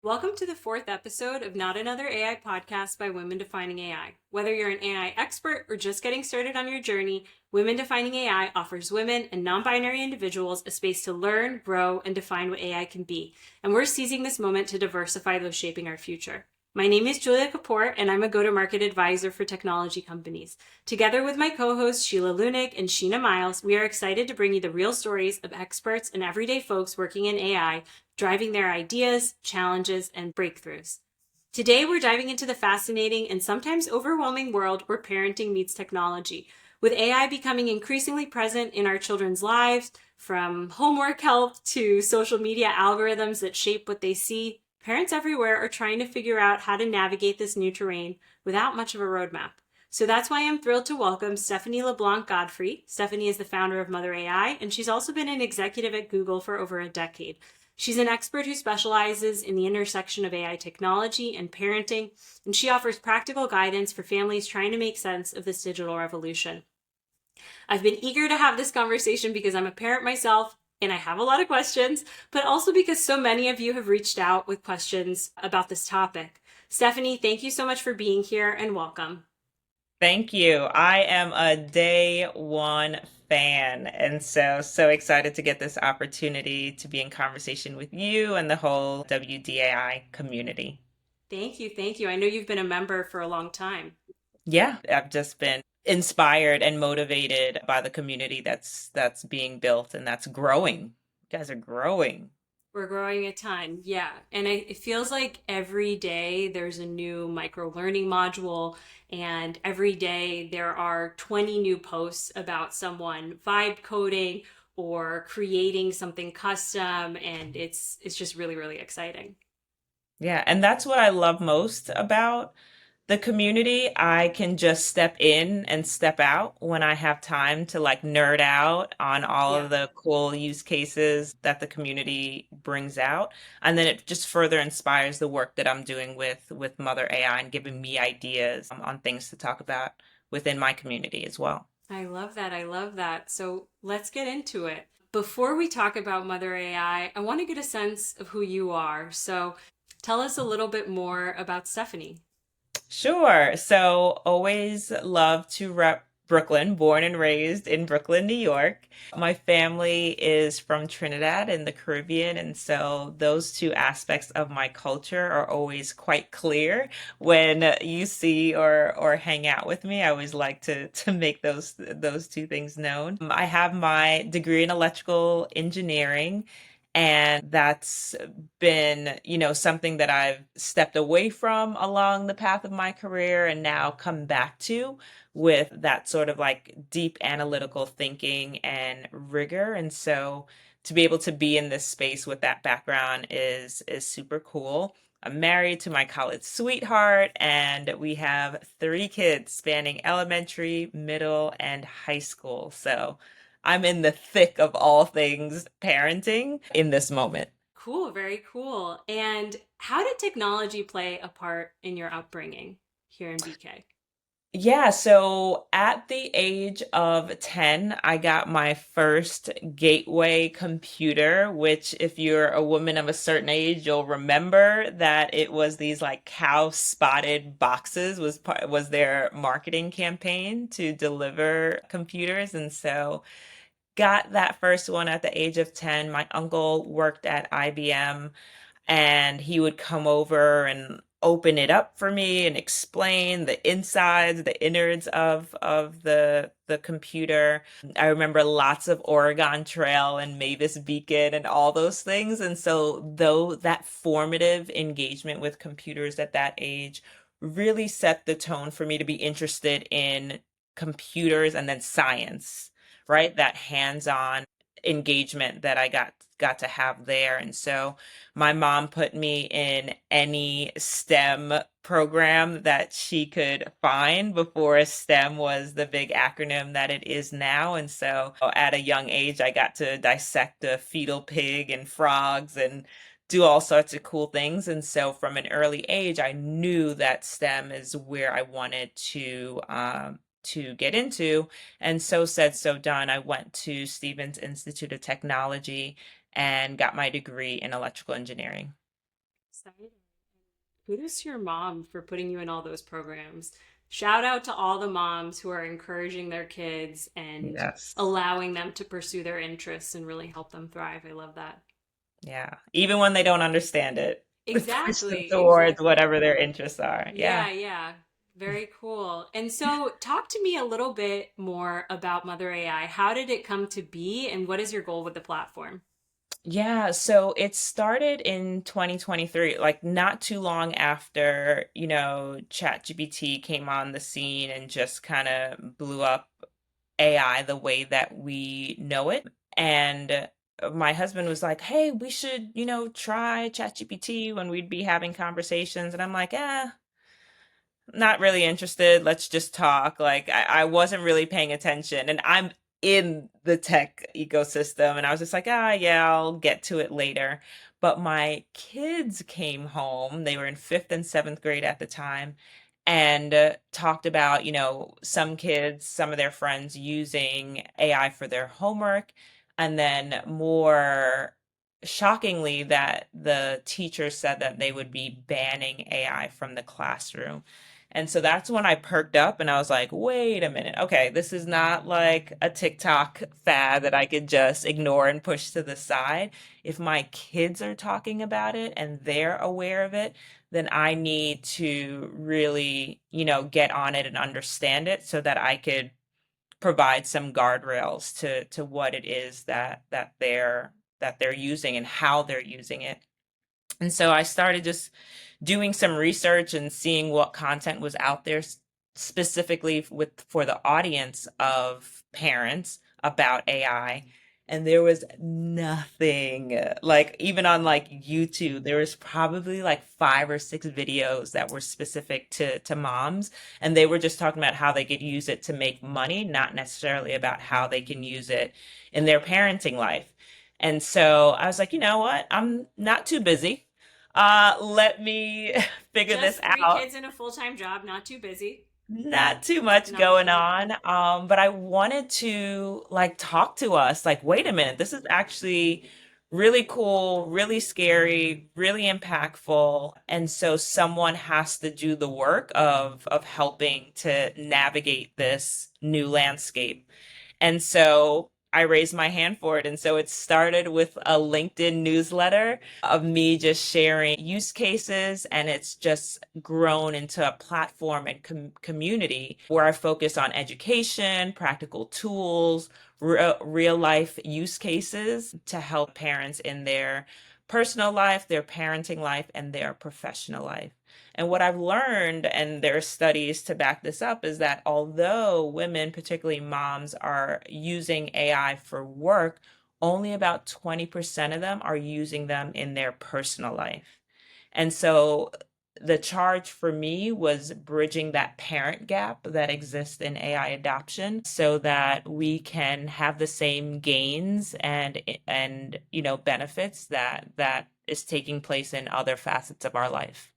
Welcome to the fourth episode of Not Another AI podcast by Women Defining AI. Whether you're an AI expert or just getting started on your journey, Women Defining AI offers women and non-binary individuals a space to learn, grow, and define what AI can be. And we're seizing this moment to diversify those shaping our future. My name is Julia Kapoor, and I'm a go-to-market advisor for technology companies. Together with my co-hosts Sheila Lunig and Sheena Miles, we are excited to bring you the real stories of experts and everyday folks working in AI, driving their ideas, challenges, and breakthroughs. Today, we're diving into the fascinating and sometimes overwhelming world where parenting meets technology. With AI becoming increasingly present in our children's lives, from homework help to social media algorithms that shape what they see, parents everywhere are trying to figure out how to navigate this new terrain without much of a roadmap. So that's why I'm thrilled to welcome Stephanie LeBlanc-Godfrey. Stephanie is the founder of Mother AI, and she's also been an executive at Google for over a decade. She's an expert who specializes in the intersection of AI technology and parenting, and she offers practical guidance for families trying to make sense of this digital revolution. I've been eager to have this conversation because I'm a parent myself and I have a lot of questions, but also because so many of you have reached out with questions about this topic. Stephanie, thank you so much for being here and welcome. Thank you. I am a day one fan, and so excited to get this opportunity to be in conversation with you and the whole WDAI community. Thank you. Thank you. I know you've been a member for a long time. Yeah, I've just been inspired and motivated by the community that's being built and that's growing. You guys are growing. We're growing a ton, yeah. And it feels like every day there's a new micro learning module, and every day there are 20 new posts about someone vibe coding or creating something custom, and it's just really, really exciting. Yeah, and that's what I love most about the community. I can just step in and step out when I have time to like nerd out on all Yeah. of the cool use cases that the community brings out. And then it just further inspires the work that I'm doing with Mother AI and giving me ideas on things to talk about within my community as well. I love that. I love that. So let's get into it. Before we talk about Mother AI, I want to get a sense of who you are. So tell us a little bit more about Stephanie. Sure. So always love to rep Brooklyn, born and raised in Brooklyn, New York. My family is from Trinidad in the Caribbean, and so those two aspects of my culture are always quite clear when you see or hang out with me. I always like to make those two things known. I have my degree in electrical engineering. And that's been, something that I've stepped away from along the path of my career and now come back to with that sort of like deep analytical thinking and rigor. And so to be able to be in this space with that background is super cool. I'm married to my college sweetheart, and we have three kids spanning elementary, middle, and high school. So I'm in the thick of all things parenting in this moment. Cool, very cool. And how did technology play a part in your upbringing here in BK? Yeah, so at the age of 10, I got my first gateway computer, which if you're a woman of a certain age, you'll remember that it was these like cow spotted boxes was their marketing campaign to deliver computers. And so got that first one at the age of 10. My uncle worked at IBM, and he would come over and open it up for me and explain the insides, the innards of the computer. I remember lots of Oregon Trail and Mavis Beacon and all those things. And so though that formative engagement with computers at that age really set the tone for me to be interested in computers and then science, right? That hands-on engagement that I got to have there. And so my mom put me in any STEM program that she could find before STEM was the big acronym that it is now. And so at a young age, I got to dissect a fetal pig and frogs and do all sorts of cool things. And so from an early age, I knew that STEM is where I wanted to get into. And so said, so done. I went to Stevens Institute of Technology and got my degree in electrical engineering. Exciting. Kudos to your mom for putting you in all those programs. Shout out to all the moms who are encouraging their kids and Yes. allowing them to pursue their interests and really help them thrive. I love that. Yeah. Even when they don't understand it, push them Exactly, towards exactly. whatever their interests are. Yeah. Yeah, yeah. Very cool. And so, talk to me a little bit more about Mother AI. How did it come to be, and what is your goal with the platform? Yeah, so it started in 2023, like not too long after, ChatGPT came on the scene and just kind of blew up AI the way that we know it. And my husband was like, "Hey, we should, try ChatGPT when we'd be having conversations." And I'm like, not really interested. Let's just talk. Like I wasn't really paying attention. And I'm in the tech ecosystem. And I was just like, yeah, I'll get to it later. But my kids came home. They were in fifth and seventh grade at the time and talked about, some kids, some of their friends using AI for their homework. And then more shockingly, that the teachers said that they would be banning AI from the classroom. And so that's when I perked up and I was like, wait a minute. Okay, this is not like a TikTok fad that I could just ignore and push to the side. If my kids are talking about it and they're aware of it, then I need to really, get on it and understand it so that I could provide some guardrails to what it is that they're using and how they're using it. And so I started just doing some research and seeing what content was out there specifically for the audience of parents about AI. And there was nothing like even on like YouTube, there was probably like 5 or 6 videos that were specific to moms. And they were just talking about how they could use it to make money, not necessarily about how they can use it in their parenting life. And so I was like, you know what? I'm not too busy. Let me figure this Just three out. kids and a full time job, not too busy. Not too much Not going too much. on. But I wanted to like talk to us. Like, wait a minute, this is actually really cool, really scary, really impactful. And so someone has to do the work of helping to navigate this new landscape. And so I raised my hand for it. And so it started with a LinkedIn newsletter of me just sharing use cases. And it's just grown into a platform and community where I focus on education, practical tools, real life use cases to help parents in their personal life, their parenting life, and their professional life. And what I've learned, and there are studies to back this up, is that although women, particularly moms, are using AI for work, only about 20% of them are using them in their personal life. And so the charge for me was bridging that parent gap that exists in AI adoption so that we can have the same gains and benefits that is taking place in other facets of our life.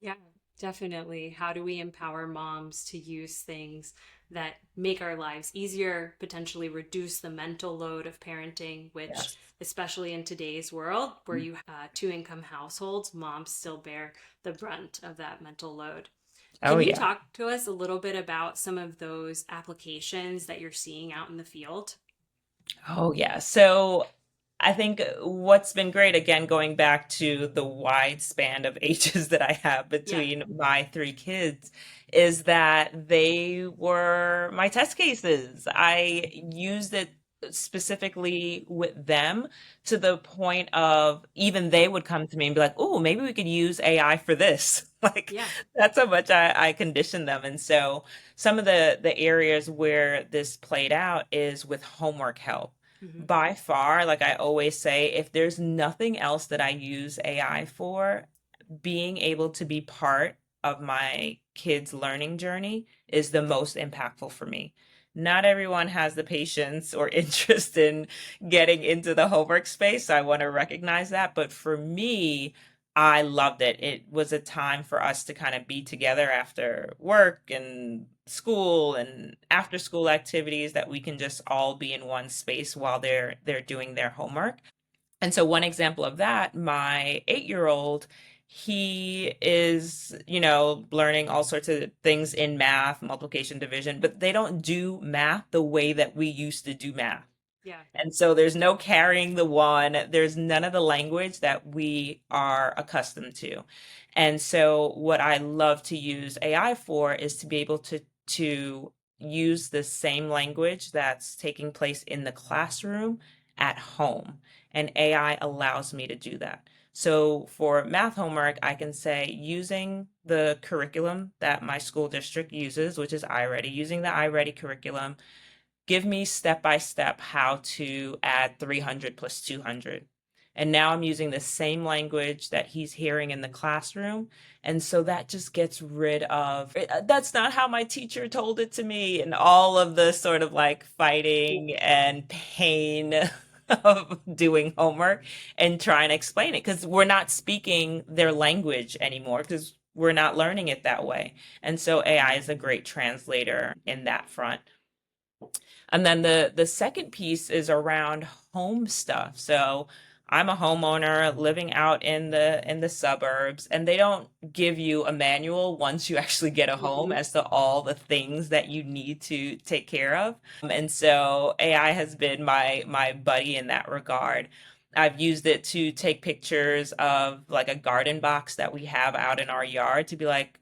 Yeah, definitely. How do we empower moms to use things that make our lives easier, potentially reduce the mental load of parenting, which, Yes. especially in today's world where you have two income households, moms still bear the brunt of that mental load. Oh Can you yeah. talk to us a little bit about some of those applications that you're seeing out in the field? Oh yeah. So I think what's been great, again, going back to the wide span of ages that I have Yeah. between my 3 kids, is that they were my test cases. I used it specifically with them to the point of even they would come to me and be like, "Oh, maybe we could use AI for this." Like Yeah. that's how much I conditioned them. And so some of the areas where this played out is with homework help. Hmm. By far, like I always say, if there's nothing else that I use AI for, being able to be part of my kids' learning journey is the most impactful for me. Not everyone has the patience or interest in getting into the homework space, so I want to recognize that. But for me, I loved it. It was a time for us to kind of be together after work and school and after school activities that we can just all be in one space while they're doing their homework. And so one example of that, my 8-year-old, he is, learning all sorts of things in math, multiplication, division, but they don't do math the way that we used to do math. Yeah. And so there's no carrying the one. There's none of the language that we are accustomed to. And so what I love to use AI for is to be able to use the same language that's taking place in the classroom at home. And AI allows me to do that. So for math homework, I can say using the curriculum that my school district uses, which is iReady, using the iReady curriculum, give me step by step how to add 300 plus 200. And now I'm using the same language that he's hearing in the classroom. And so that just gets rid of that's not how my teacher told it to me, and all of the sort of like fighting and pain of doing homework and trying to explain it because we're not speaking their language anymore because we're not learning it that way. And so AI is a great translator in that front. And then the second piece is around home stuff. So I'm a homeowner living out in the suburbs, and they don't give you a manual once you actually get a home Mhm. as to all the things that you need to take care of. And so AI has been my buddy in that regard. I've used it to take pictures of like a garden box that we have out in our yard to be like,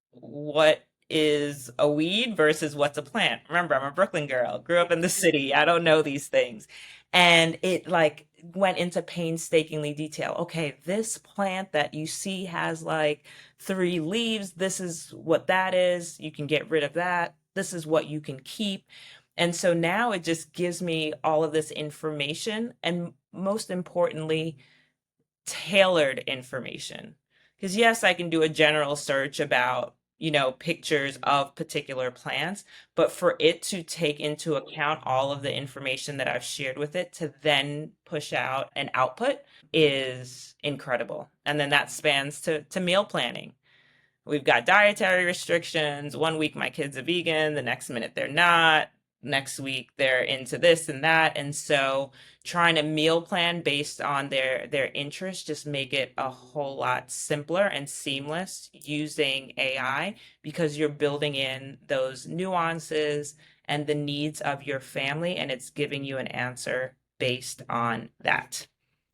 what is a weed versus what's a plant. Remember, I'm a Brooklyn girl, grew up in the city. I don't know these things. And it like went into painstakingly detail. Okay, this plant that you see has like 3 leaves. This is what that is. You can get rid of that. This is what you can keep. And so now it just gives me all of this information and most importantly, tailored information. Because yes, I can do a general search about, pictures of particular plants, but for it to take into account all of the information that I've shared with it to then push out an output is incredible. And then that spans to meal planning. We've got dietary restrictions. One week my kids are vegan, the next minute they're not. Next week they're into this and that. And so trying to meal plan based on their interests just make it a whole lot simpler and seamless using AI because you're building in those nuances and the needs of your family and it's giving you an answer based on that.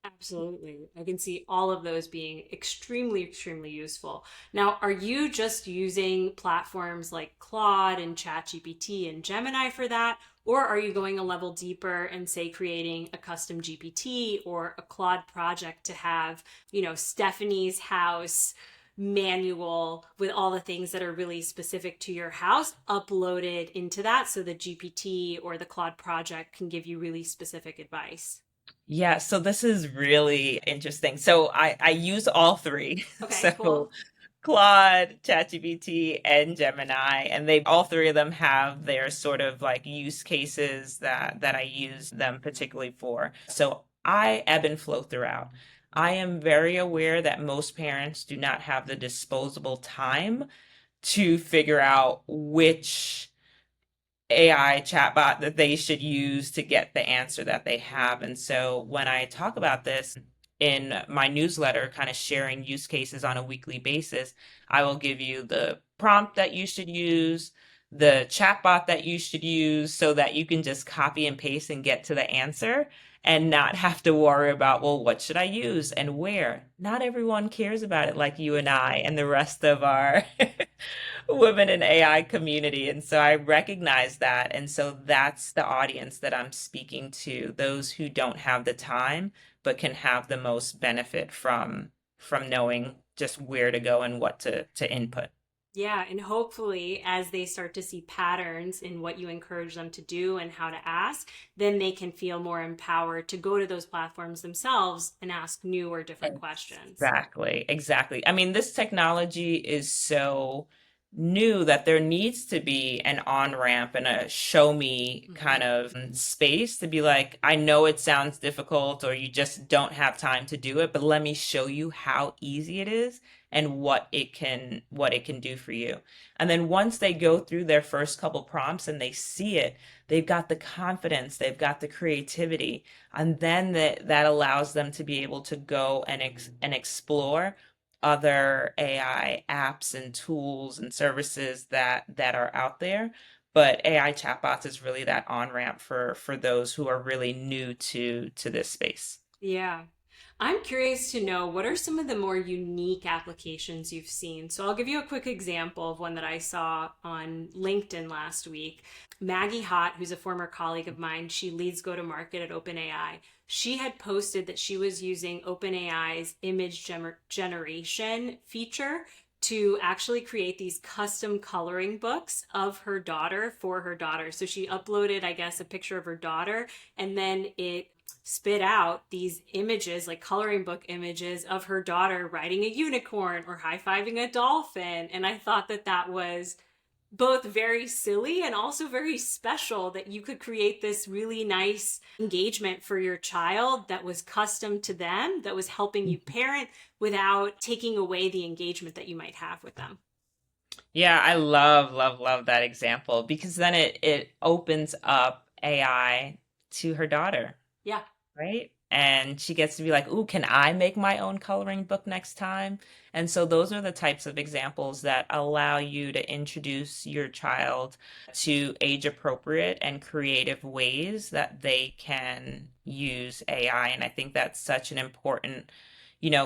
Absolutely. I can see all of those being extremely, extremely useful. Now, are you just using platforms like Claude and ChatGPT and Gemini for that? Or are you going a level deeper and, say, creating a custom GPT or a Claude project to have, Stephanie's house manual with all the things that are really specific to your house uploaded into that so the GPT or the Claude project can give you really specific advice? Yeah, so this is really interesting. So I use all three. Okay, So cool. Claude, ChatGPT, and Gemini, and they all three of them have their sort of like use cases that I use them particularly for. So I ebb and flow throughout. I am very aware that most parents do not have the disposable time to figure out which AI chatbot that they should use to get the answer that they have. And so when I talk about this in my newsletter, kind of sharing use cases on a weekly basis, I will give you the prompt that you should use, the chatbot that you should use, so that you can just copy and paste and get to the answer and not have to worry about, well, what should I use and where? Not everyone cares about it like you and I and the rest of our women in AI community. And so I recognize that. And so that's the audience that I'm speaking to, those who don't have the time, but can have the most benefit from knowing just where to go and what to input. Yeah, and hopefully, as they start to see patterns in what you encourage them to do and how to ask, then they can feel more empowered to go to those platforms themselves and ask new or different questions. Exactly, exactly. I mean, this technology is so knew that there needs to be an on-ramp and a show me Hmm. kind of space to be like, I know it sounds difficult or you just don't have time to do it, but let me show you how easy it is and what it can do for you. And then once they go through their first couple prompts and they see it, they've got the confidence, they've got the creativity, and then that allows them to be able to go and explore other AI apps and tools and services that are out there. But AI chatbots is really that on-ramp for those who are really new to this space. Yeah. I'm curious to know what are some of the more unique applications you've seen. So I'll give you a quick example of one that I saw on LinkedIn last week. Maggie Hott, who's a former colleague of mine, she leads go to market at OpenAI. She had posted that she was using OpenAI's image generation feature to actually create these custom coloring books of her daughter for her daughter. So she uploaded, I guess, a picture of her daughter, and then it spit out these images, like coloring book images of her daughter riding a unicorn or high-fiving a dolphin. And I thought that that was both very silly and also very special, that you could create this really nice engagement for your child that was custom to them, that was helping you parent without taking away the engagement that you might have with them. Yeah, I love, love, love that example because then it opens up AI to her daughter, Yeah. right? And she gets to be like, "Ooh, can I make my own coloring book next time?" And so those are the types of examples that allow you to introduce your child to age appropriate and creative ways that they can use AI. And I think that's such an important,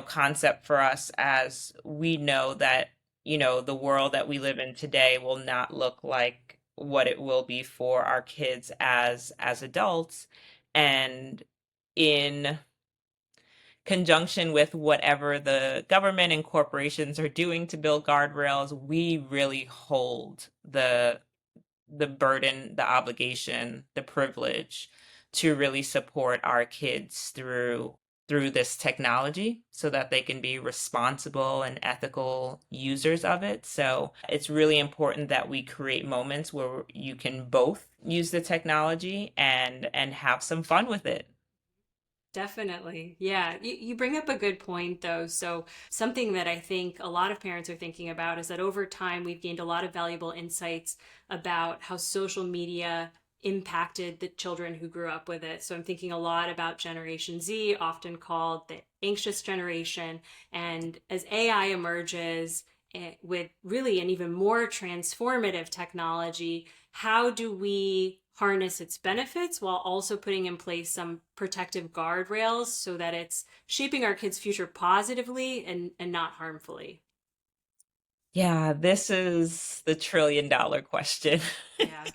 concept for us as we know that, the world that we live in today will not look like what it will be for our kids as adults. And in conjunction with whatever the government and corporations are doing to build guardrails, we really hold the burden, the obligation, the privilege to really support our kids through this technology so that they can be responsible and ethical users of it. So it's really important that we create moments where you can both use the technology and have some fun with it. Definitely. Yeah. You bring up a good point, though. So, something that I think a lot of parents are thinking about is that over time, we've gained a lot of valuable insights about how social media impacted the children who grew up with it. So, I'm thinking a lot about Generation Z, often called the anxious generation. And as AI emerges, with really an even more transformative technology, how do we harness its benefits while also putting in place some protective guardrails so that it's shaping our kids' future positively and not harmfully? Yeah, this is the $1 trillion question. Yeah.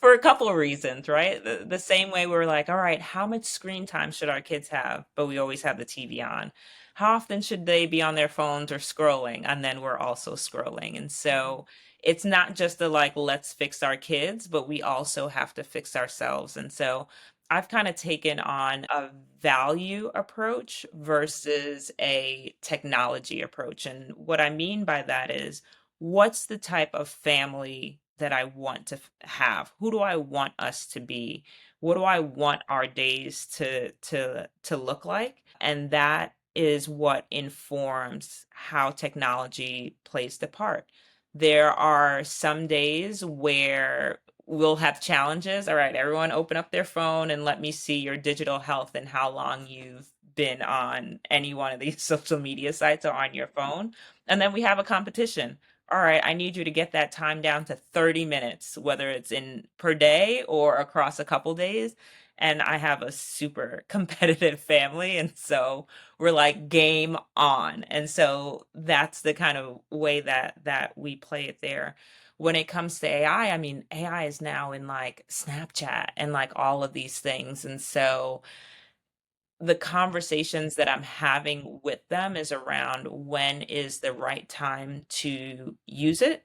For a couple of reasons, right? The same way we're like, all right, how much screen time should our kids have? But we always have the TV on. How often should they be on their phones or scrolling? And then we're also scrolling. And Mhm. so it's not just the like, let's fix our kids, but we also have to fix ourselves. And so I've kind of taken on a value approach versus a technology approach. And what I mean by that is, what's the type of family that I want to have? Who do I want us to be? What do I want our days to look like? And that is what informs how technology plays the part. There are some days where we'll have challenges. All right, everyone open up their phone and let me see your digital health and how long you've been on any one of these social media sites or on your phone. And then we have a competition. All right, I need you to get that time down to 30 minutes, whether it's in per day or across a couple days. And I have a super competitive family. And so we're like game on. And so that's the kind of way that we play it there. When it comes to AI, I mean, AI is now in like Snapchat and like all of these things. And so the conversations that I'm having with them is around when is the right time to use it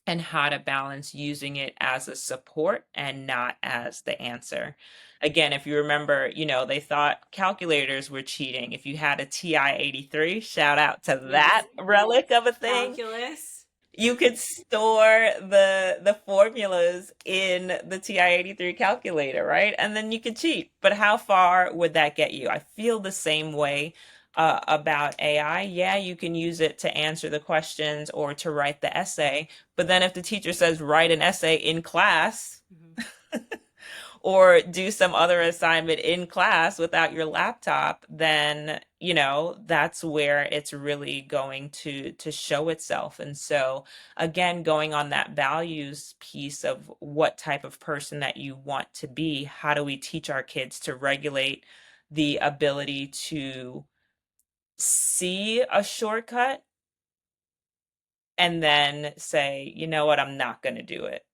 and how to balance using it as a support and not as the answer. Again, if you remember, they thought calculators were cheating. If you had a TI-83, shout out to Yes. that relic of a thing. Calculus. You could store the formulas in the TI-83 calculator, right? And then you could cheat. But how far would that get you? I feel the same way about AI. Yeah, you can use it to answer the questions or to write the essay. But then if the teacher says write an essay in class, Mhm. or do some other assignment in class without your laptop, then, that's where it's really going to show itself. And so, again, going on that values piece of what type of person that you want to be, how do we teach our kids to regulate the ability to see a shortcut and then say, you know what, I'm not going to do it,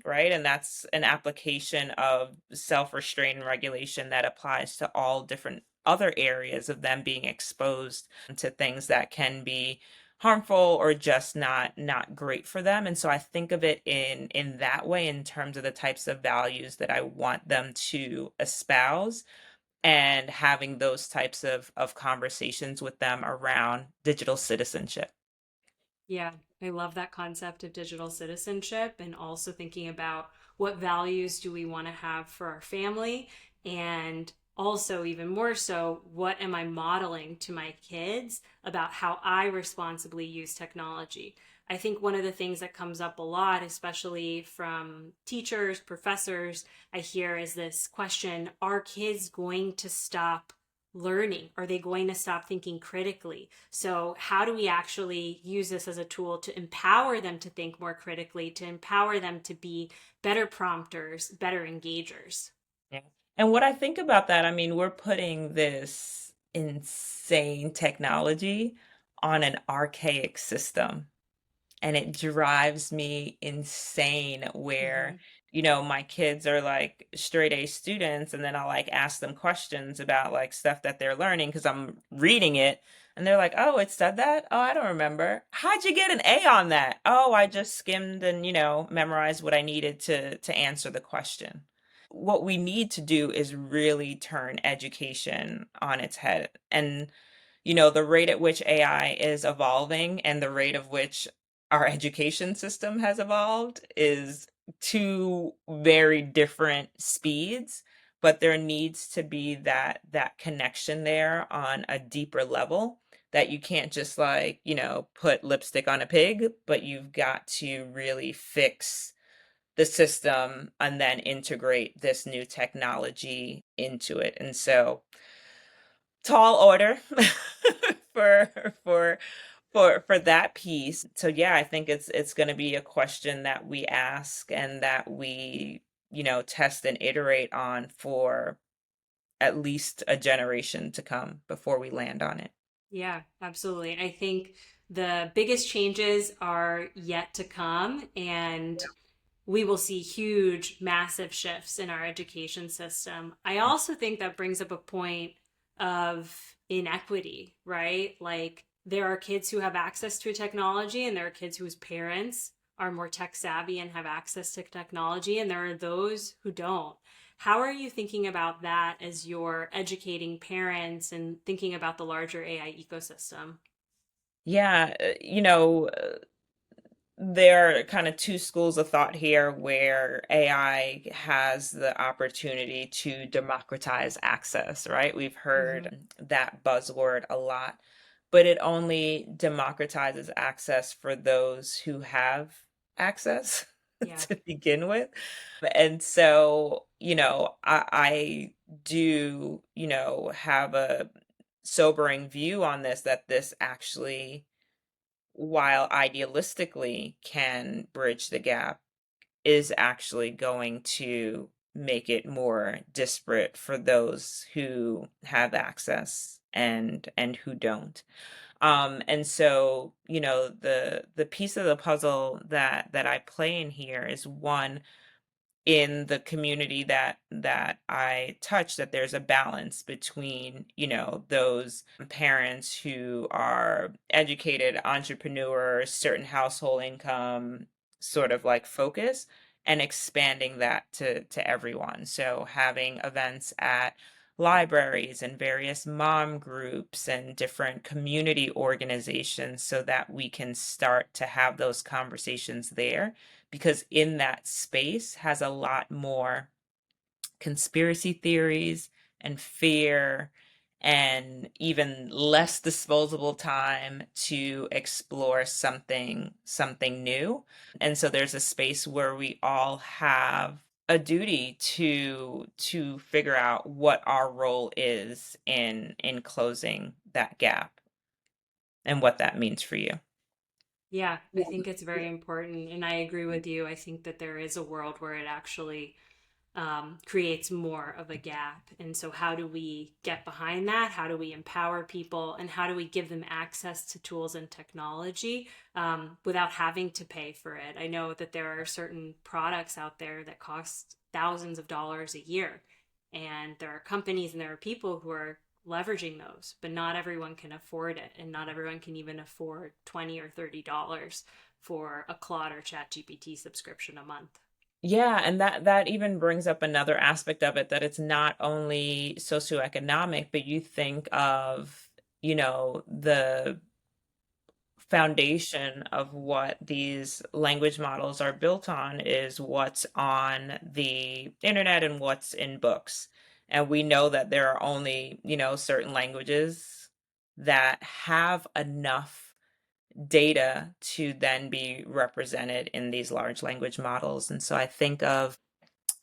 right? And that's an application of self-restraint and regulation that applies to all different other areas of them being exposed to things that can be harmful or just not great for them. And so I think of it in that way, in terms of the types of values that I want them to espouse, and having those types of conversations with them around digital citizenship. Yeah, I love that concept of digital citizenship and also thinking about what values do we want to have for our family, and also even more so, what am I modeling to my kids about how I responsibly use technology. I think one of the things that comes up a lot, especially from teachers, professors, I hear is this question: are kids going to stop learning? Are they going to stop thinking critically? So, how do we actually use this as a tool to empower them to think more critically, to empower them to be better prompters, better engagers? Yeah. And what I think about that, I mean, we're putting this insane technology on an archaic system. And it drives me insane where, Mm-hmm. my kids are like straight A students, and then I'll like ask them questions about like stuff that they're learning because I'm reading it. And they're like, oh, it said that? Oh, I don't remember. How'd you get an A on that? Oh, I just skimmed and, memorized what I needed to answer the question. What we need to do is really turn education on its head. And the rate at which AI is evolving and the rate of which our education system has evolved is two very different speeds, but there needs to be that connection there on a deeper level, that you can't just like, put lipstick on a pig, but you've got to really fix the system and then integrate this new technology into it. And so, tall order for for for that piece. So yeah, I think it's going to be a question that we ask and that we, test and iterate on for at least a generation to come before we land on it. Yeah, absolutely. I think the biggest changes are yet to come, and we will see huge, massive shifts in our education system. I also think that brings up a point of inequity, right? Like, there are kids who have access to technology, and there are kids whose parents are more tech savvy and have access to technology, and there are those who don't. How are you thinking about that as you're educating parents and thinking about the larger AI ecosystem? Yeah, there are kind of two schools of thought here where AI has the opportunity to democratize access, right? We've Mm-hmm. heard that buzzword a lot, but it only democratizes access for those who have access Yeah. to begin with. And so, I do, have a sobering view on this, that this actually, while idealistically can bridge the gap, is actually going to make it more disparate for those who have access and who don't. And so, the piece of the puzzle that I play in here is one, in the community that I touch, that there's a balance between, those parents who are educated entrepreneurs, certain household income sort of like focus, and expanding that to everyone. So having events at libraries and various mom groups and different community organizations so that we can start to have those conversations there, because in that space has a lot more conspiracy theories and fear and even less disposable time to explore something new. And so there's a space where we all have a duty to figure out what our role is in closing that gap and what that means for you. Yeah, I think it's very important. And I agree with you. I think that there is a world where it actually creates more of a gap. And so, how do we get behind that? How do we empower people? And how do we give them access to tools and technology without having to pay for it? I know that there are certain products out there that cost thousands of dollars a year. And there are companies and there are people who are leveraging those, but not everyone can afford it. And not everyone can even afford $20 or $30 for a Claude or Chat GPT subscription a month. Yeah, and that even brings up another aspect of it, that it's not only socioeconomic, but you think of, the foundation of what these language models are built on is what's on the internet and what's in books. And we know that there are only, certain languages that have enough data to then be represented in these large language models. And so I think of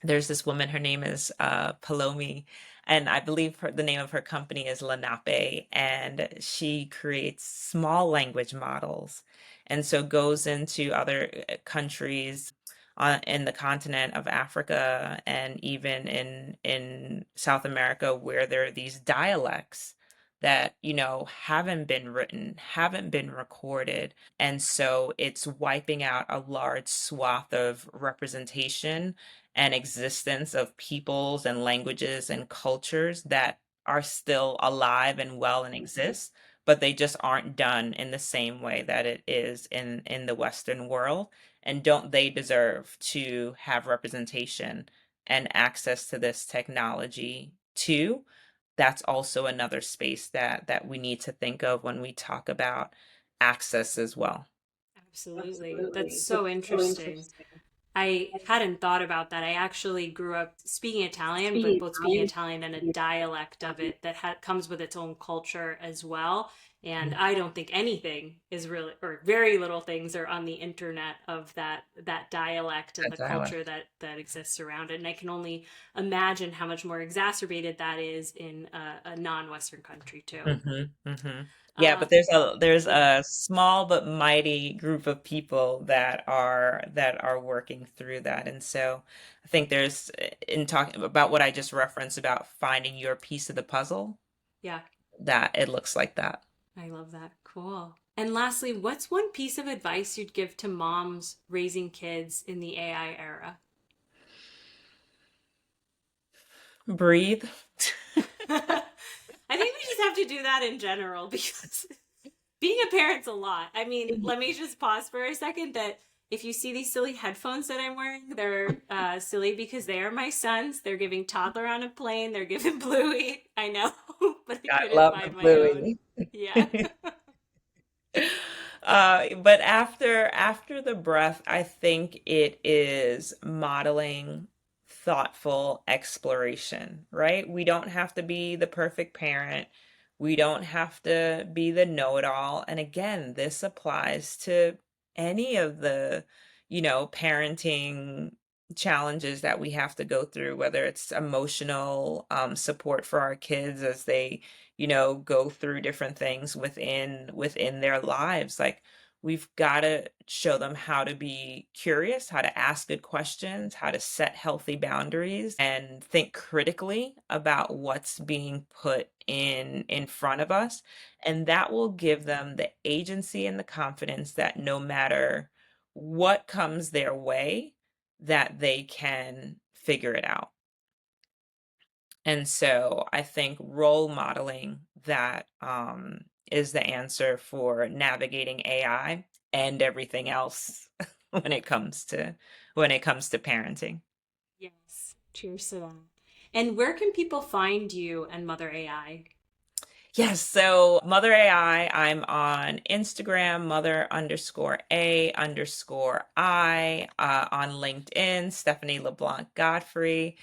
there's this woman, her name is Palomi, and I believe the name of her company is Lenape, and she creates small language models, and so goes into other countries in the continent of Africa and even in South America, where there are these dialects that haven't been written, haven't been recorded, and so it's wiping out a large swath of representation and existence of peoples and languages and cultures that are still alive and well and exist, but they just aren't done in the same way that it is in the Western world. And don't they deserve to have representation and access to this technology too? That's also another space that we need to think of when we talk about access as well. Absolutely. That's so interesting. I hadn't thought about that. I actually grew up speaking Italian, but both speaking Italian and a dialect of it that comes with its own culture as well. And I don't think anything is really, or very little things are on the internet of that dialect and the That dialect. culture that exists around it. And I can only imagine how much more exacerbated that is in a non-Western country too. Yeah, Uh, but there's a small but mighty group of people that are working through that. And so I think there's in talking about what I just referenced about finding your piece of the puzzle, yeah, that it looks like that. I love that. Cool. And lastly, what's one piece of advice you'd give to moms raising kids in the AI era? Breathe. I think we just have to do that in general because being a parent's a lot. I mean, let me just pause for a second that if you see these silly headphones that I'm wearing, they're silly because they are my sons. They're giving toddler on a plane. They're giving Bluey. I know, but I I couldn't love the find my own. bluey. Yeah. But after the breath, I think it is modeling thoughtful exploration, right? We don't have to be the perfect parent. We don't have to be the know-it-all. And again, this applies to any of the, parenting challenges that we have to go through, whether it's emotional support for our kids as they go through different things within their lives. Like, we've got to show them how to be curious, how to ask good questions, how to set healthy boundaries and think critically about what's being put in front of us. And that will give them the agency and the confidence that no matter what comes their way, that they can figure it out. And so I think role modeling that is the answer for navigating AI and everything else when it comes to parenting. Yes. Cheers to that. And where can people find you and Mother AI? Yes, so Mother AI, I'm on Instagram, mother underscore A underscore I, on LinkedIn, Stephanie LeBlanc-Godfrey.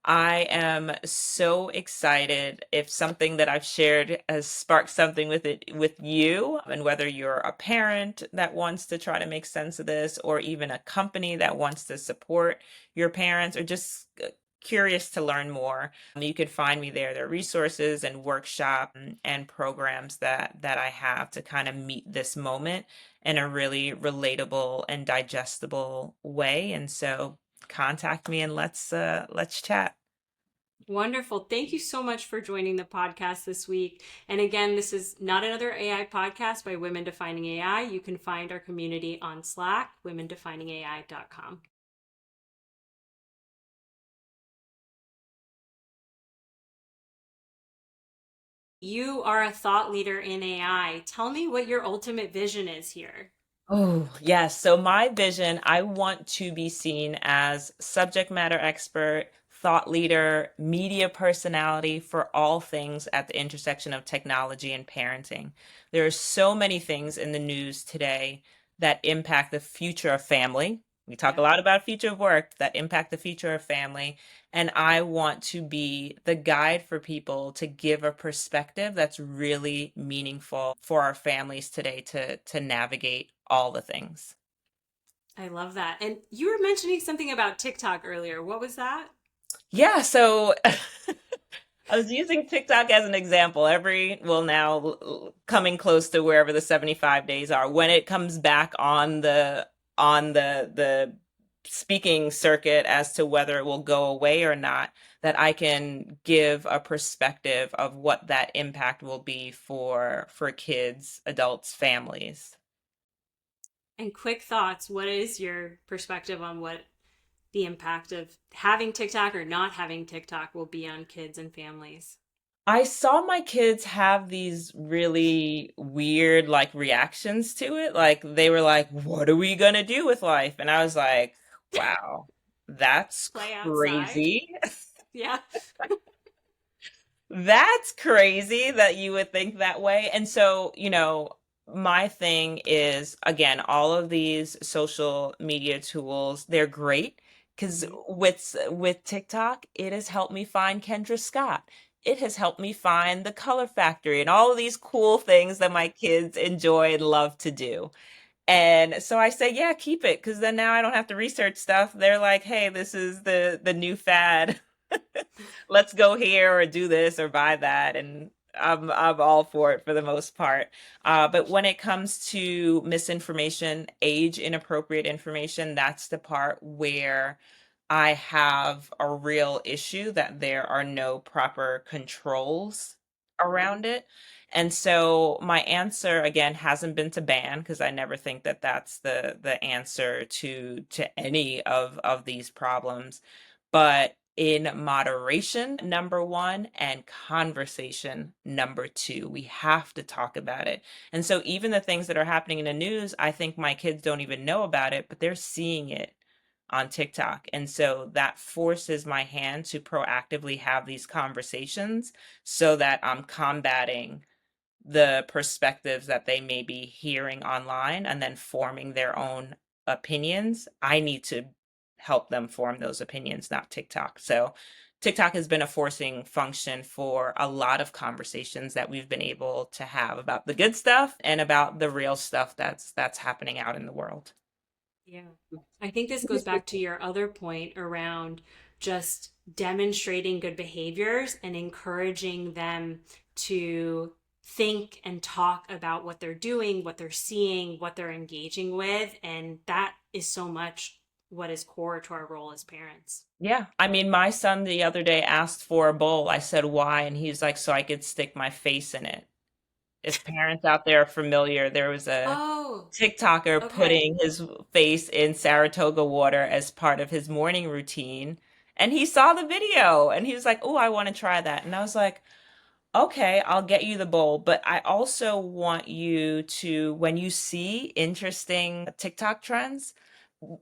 I am so excited if something that I've shared has sparked something with you, and whether you're a parent that wants to try to make sense of this, or even a company that wants to support your parents, or just curious to learn more. You could find me there. There are resources and workshops and programs that I have to kind of meet this moment in a really relatable and digestible way. And so contact me and let's chat. Wonderful. Thank you so much for joining the podcast this week. And again, this is Not Another AI podcast by Women Defining AI. You can find our community on Slack, womendefiningai.com. You are a thought leader in AI. Tell me what your ultimate vision is here. Oh, yes. So my vision, I want to be seen as subject matter expert, thought leader, media personality for all things at the intersection of technology and parenting. There are so many things in the news today that impact the future of family. We talk a Yeah. lot about future of work that impact the future of family. And I want to be the guide for people to give a perspective that's really meaningful for our families today to navigate all the things. I love that. And you were mentioning something about TikTok earlier. What was that? Yeah, so I was using TikTok as an example. Well, now coming close to wherever the 75 days are, when it comes back on the speaking circuit as to whether it will go away or not, that I can give a perspective of what that impact will be for kids, adults, families. And quick thoughts. What is your perspective on what the impact of having TikTok or not having TikTok will be on kids and families? I saw my kids have these really weird like reactions to it. Like they were like, "What are we gonna do with life?" And I was like, "Wow, that's Play outside. crazy." Yeah. That's crazy that you would think that way. And so, my thing is, again, all of these social media tools, they're great because Mm-hmm. with TikTok, it has helped me find Kendra Scott. It has helped me find the Color Factory and all of these cool things that my kids enjoy and love to do. And so I say, yeah, keep it because then now I don't have to research stuff. They're like, hey, this is the new fad. Let's go here or do this or buy that. And I'm all for it for the most part. But when it comes to misinformation, age inappropriate information, that's the part where I have a real issue that there are no proper controls around it. And so my answer again hasn't been to ban because I never think that that's the answer to any of these problems. But in moderation, number one, and conversation, number two. We have to talk about it. And so even the things that are happening in the news, I think my kids don't even know about it, but they're seeing it on TikTok. And so that forces my hand to proactively have these conversations so that I'm combating the perspectives that they may be hearing online and then forming their own opinions. I need to help them form those opinions, not TikTok. So TikTok has been a forcing function for a lot of conversations that we've been able to have about the good stuff and about the real stuff that's happening out in the world. Yeah. I think this goes back to your other point around just demonstrating good behaviors and encouraging them to think and talk about what they're doing, what they're seeing, what they're engaging with. And that is so much what is core to our role as parents. Yeah. I mean, my son the other day asked for a bowl. I said, why? And he's like, so I could stick my face in it. If parents out there are familiar, there was a Oh, TikToker okay. putting his face in Saratoga water as part of his morning routine. And he saw the video and he was like, oh, I want to try that. And I was like, okay, I'll get you the bowl. But I also want you to, when you see interesting TikTok trends,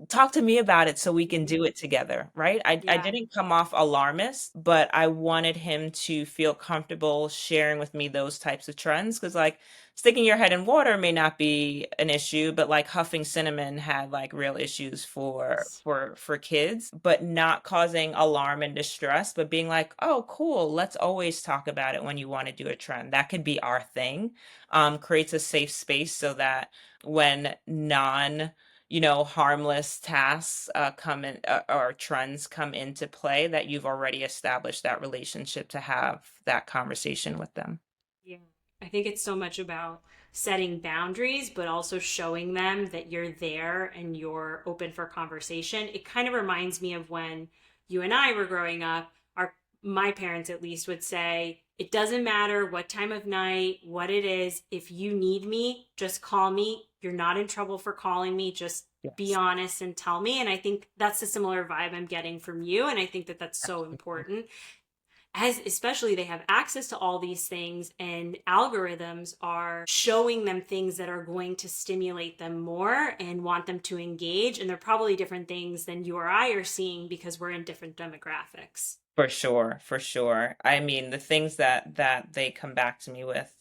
talk to me about it so we can Mhm. do it together, right? I Yeah. didn't come off alarmist, but I wanted him to feel comfortable sharing with me those types of trends because like sticking your head in water may not be an issue, but like huffing cinnamon had like real issues Yes. for kids, but not causing alarm and distress, but being like, "Oh, cool, let's always talk about it when you want to do a trend. That could be our thing." Creates a safe space so that when non harmless tasks come in or trends come into play, that you've already established that relationship to have that conversation with them. Yeah. I think it's so much about setting boundaries, but also showing them that you're there and you're open for conversation. It kind of reminds me of when you and I were growing up. My parents at least would say, it doesn't matter what time of night, what it is. If you need me, just call me. You're not in trouble for calling me. Just be Yes. honest and tell me. And I think that's a similar vibe I'm getting from you. And I think that that's so Absolutely. important, as especially they have access to all these things, and algorithms are showing them things that are going to stimulate them more and want them to engage, and they're probably different things than you or I are seeing because we're in different demographics. For sure, for sure. I mean, the things that they come back to me with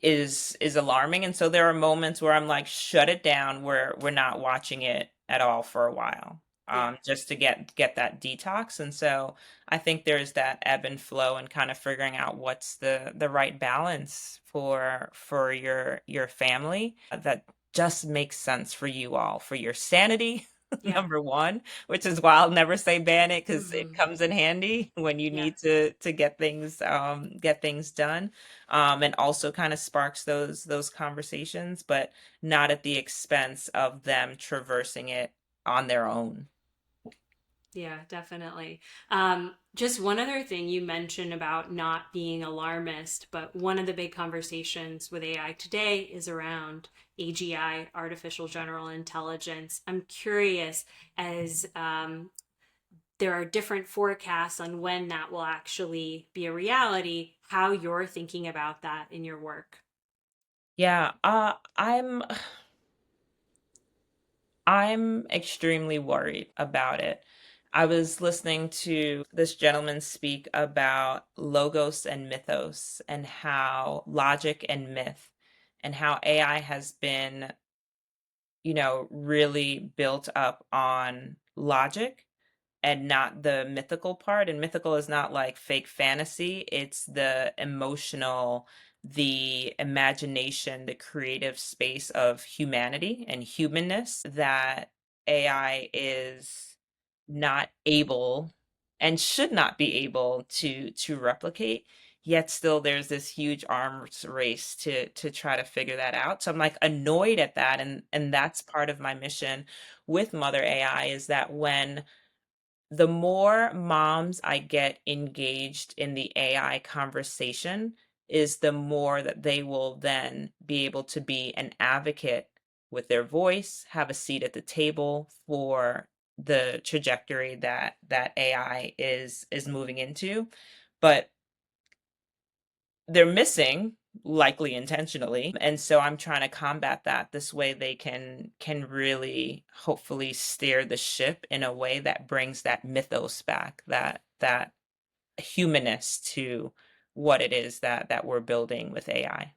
is alarming. And so there are moments where I'm like, shut it down. We're not watching it at all for a while. Yeah. Just to get that detox. And so I think there's that ebb and flow and kind of figuring out what's the right balance for your family that just makes sense for you all, for your sanity, Yeah. number one, which is why I'll never say ban it because it Mm-hmm. comes in handy when you Yeah. need to get things done, and also kind of sparks those conversations, but not at the expense of them traversing it on their own. Yeah, definitely. Just one other thing you mentioned about not being alarmist, but one of the big conversations with AI today is around AGI, artificial general intelligence. I'm curious, as there are different forecasts on when that will actually be a reality, how you're thinking about that in your work. Yeah, I'm extremely worried about it. I was listening to this gentleman speak about logos and mythos and how logic and myth and how AI has been, really built up on logic and not the mythical part. And mythical is not like fake fantasy, it's the emotional, the imagination, the creative space of humanity and humanness that AI is not able and should not be able to replicate. Yet still there's this huge arms race to try to figure that out. So I'm like annoyed at that, and that's part of my mission with Mother AI is that when the more moms I get engaged in the AI conversation is the more that they will then be able to be an advocate with their voice, have a seat at the table for the trajectory that AI is moving into. But they're missing, likely intentionally, and so I'm trying to combat that. This way they can really hopefully steer the ship in a way that brings that mythos back, that humanist to what it is that we're building with AI.